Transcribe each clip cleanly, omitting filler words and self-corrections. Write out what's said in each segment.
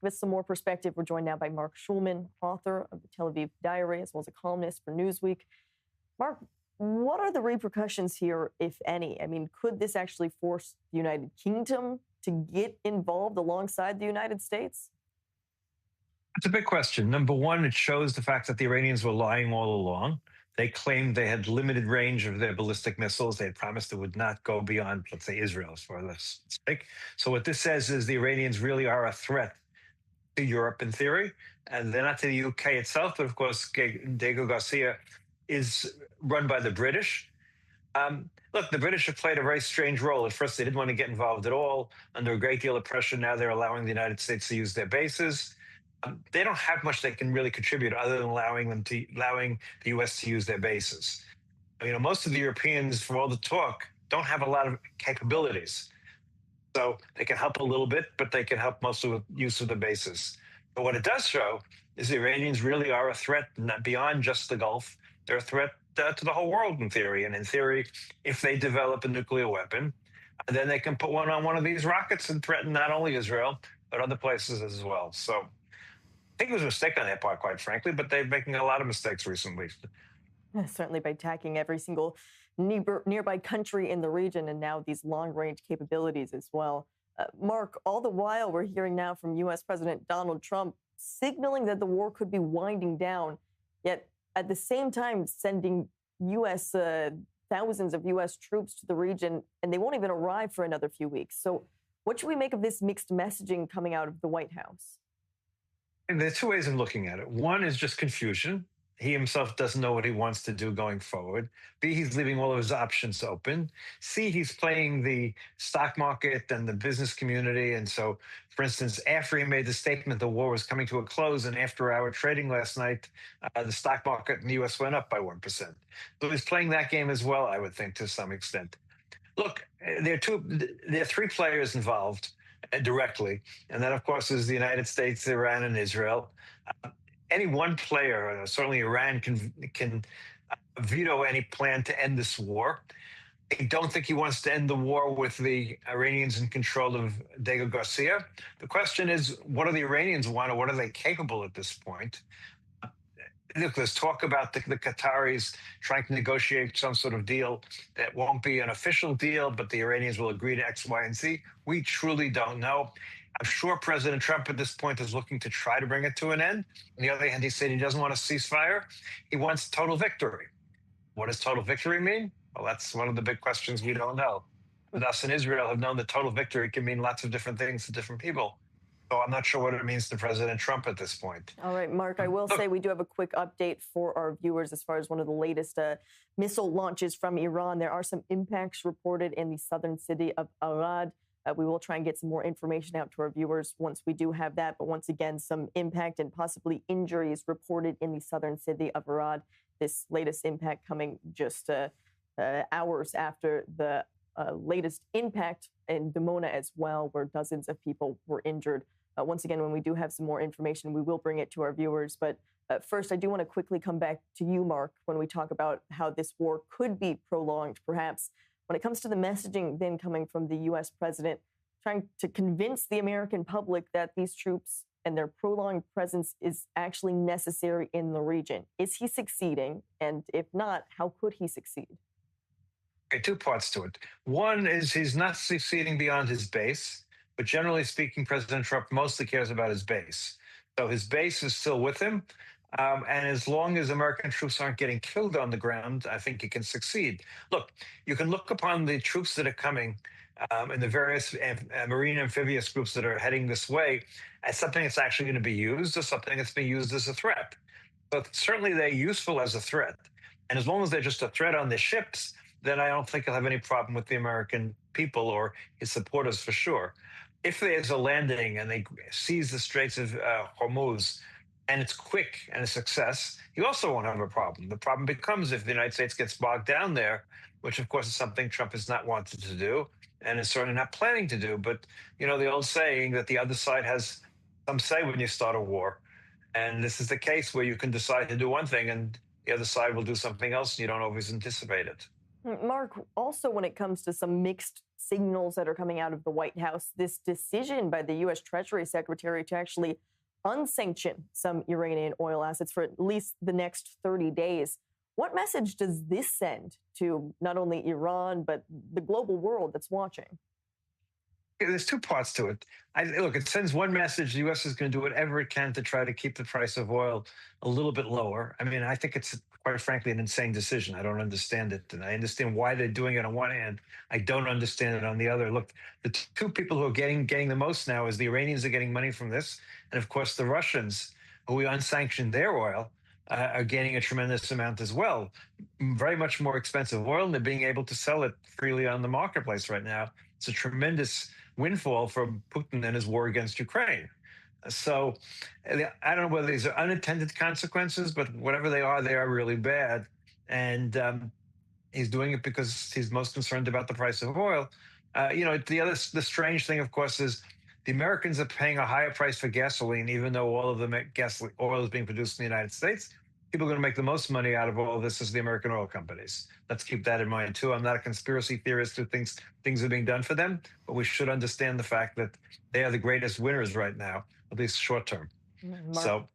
give us some more perspective, we're joined now by Marc Schulman, author of the Tel Aviv Diary, as well as a columnist for Newsweek. Marc, what are the repercussions here, if any? I mean, could this actually force the United Kingdom to get involved alongside the United States? It's a big question. Number one, it shows the fact that the Iranians were lying all along. They claimed they had limited range of their ballistic missiles. They had promised it would not go beyond, let's say, Israel, for this sake. So what this says is the Iranians really are a threat to Europe in theory, and they're not to the UK itself, but of course, Diego Garcia is run by the British. Look, the British have played a very strange role. At first, they didn't want to get involved at all. Under a great deal of pressure, now they're allowing the United States to use their bases. They don't have much they can really contribute other than allowing the U.S. to use their bases. Most of the Europeans, from all the talk, don't have a lot of capabilities. So they can help a little bit, but they can help mostly with use of the bases. But what it does show is the Iranians really are a threat, not beyond just the Gulf. They're a threat to the whole world in theory. And in theory, if they develop a nuclear weapon, then they can put one on one of these rockets and threaten not only Israel, but other places as well. So I think it was a mistake on their part, quite frankly, but they're making a lot of mistakes recently. Certainly by attacking every single nearby country in the region, and now these long-range capabilities as well. Marc, all the while we're hearing now from U.S. President Donald Trump signaling that the war could be winding down, yet at the same time sending thousands of U.S. troops to the region, and they won't even arrive for another few weeks. So what should we make of this mixed messaging coming out of the White House? And there are two ways of looking at it. One is just confusion. He himself doesn't know what he wants to do going forward. B, he's leaving all of his options open. C, he's playing the stock market and the business community. And so, for instance, after he made the statement the war was coming to a close, and after our trading last night, the stock market in the U.S. went up by 1%. So he's playing that game as well, I would think, to some extent. Look, there are three players involved directly, and that, of course, is the United States, Iran, and Israel. Any one player, certainly Iran, can veto any plan to end this war. I don't think he wants to end the war with the Iranians in control of Diego Garcia. The question is, what do the Iranians want, or what are they capable at this point? Look, there's talk about the Qataris trying to negotiate some sort of deal that won't be an official deal, but the Iranians will agree to X, Y, and Z. We truly don't know. I'm sure President Trump at this point is looking to try to bring it to an end. On the other hand, he said he doesn't want a ceasefire. He wants total victory. What does total victory mean? Well, that's one of the big questions we don't know. But us in Israel have known that total victory can mean lots of different things to different people. So I'm not sure what it means to President Trump at this point. All right, Marc, I will say we do have a quick update for our viewers as far as one of the latest missile launches from Iran. There are some impacts reported in the southern city of Arad. We will try and get some more information out to our viewers once we do have that. But once again, some impact and possibly injuries reported in the southern city of Arad. This latest impact coming just hours after the latest impact in Dimona as well, where dozens of people were injured. Once again, when we do have some more information, we will bring it to our viewers. But first, I do want to quickly come back to you, Marc, when we talk about how this war could be prolonged, perhaps. When it comes to the messaging then coming from the U.S. president, trying to convince the American public that these troops and their prolonged presence is actually necessary in the region. Is he succeeding? And if not, how could he succeed? Okay, two parts to it. One is he's not succeeding beyond his base, but generally speaking, President Trump mostly cares about his base. So his base is still with him. And as long as American troops aren't getting killed on the ground, I think he can succeed. Look, you can look upon the troops that are coming and the various marine amphibious groups that are heading this way as something that's actually going to be used, or something that's being used as a threat. But certainly they're useful as a threat. And as long as they're just a threat on the ships, then I don't think he'll have any problem with the American people or his supporters for sure. If there's a landing and they seize the Straits of Hormuz, and it's quick and a success, you also won't have a problem. The problem becomes if the United States gets bogged down there, which of course is something Trump has not wanted to do and is certainly not planning to do. But, the old saying that the other side has some say when you start a war. And this is the case where you can decide to do one thing and the other side will do something else and you don't always anticipate it. Mark, also when it comes to some mixed signals that are coming out of the White House, this decision by the U.S. Treasury Secretary to actually unsanction some Iranian oil assets for at least the next 30 days. What message does this send to not only Iran, but the global world that's watching? There's two parts to it. Look, it sends one message: the U.S. is going to do whatever it can to try to keep the price of oil a little bit lower. I mean, I think it's quite frankly an insane decision. I don't understand it, and I understand why they're doing it on one hand. I don't understand it on the other. Look, the two people who are getting the most now is the Iranians are getting money from this, and of course the Russians, who we unsanctioned their oil. Are getting a tremendous amount as well, very much more expensive oil, and they're being able to sell it freely on the marketplace right now. It's a tremendous windfall from Putin and his war against Ukraine. So I don't know whether these are unintended consequences, but whatever they are really bad. And he's doing it because he's most concerned about the price of oil. The strange thing, of course, is the Americans are paying a higher price for gasoline, even though all of the gasoline oil is being produced in the United States. People are going to make the most money out of all of this is the American oil companies. Let's keep that in mind too. I'm not a conspiracy theorist who thinks things are being done for them, but we should understand the fact that they are the greatest winners right now, at least short term. Mark,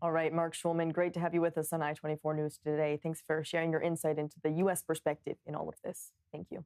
all right, Marc Schulman, great to have you with us on i24 News today. Thanks for sharing your insight into the U.S. perspective in all of this. Thank you.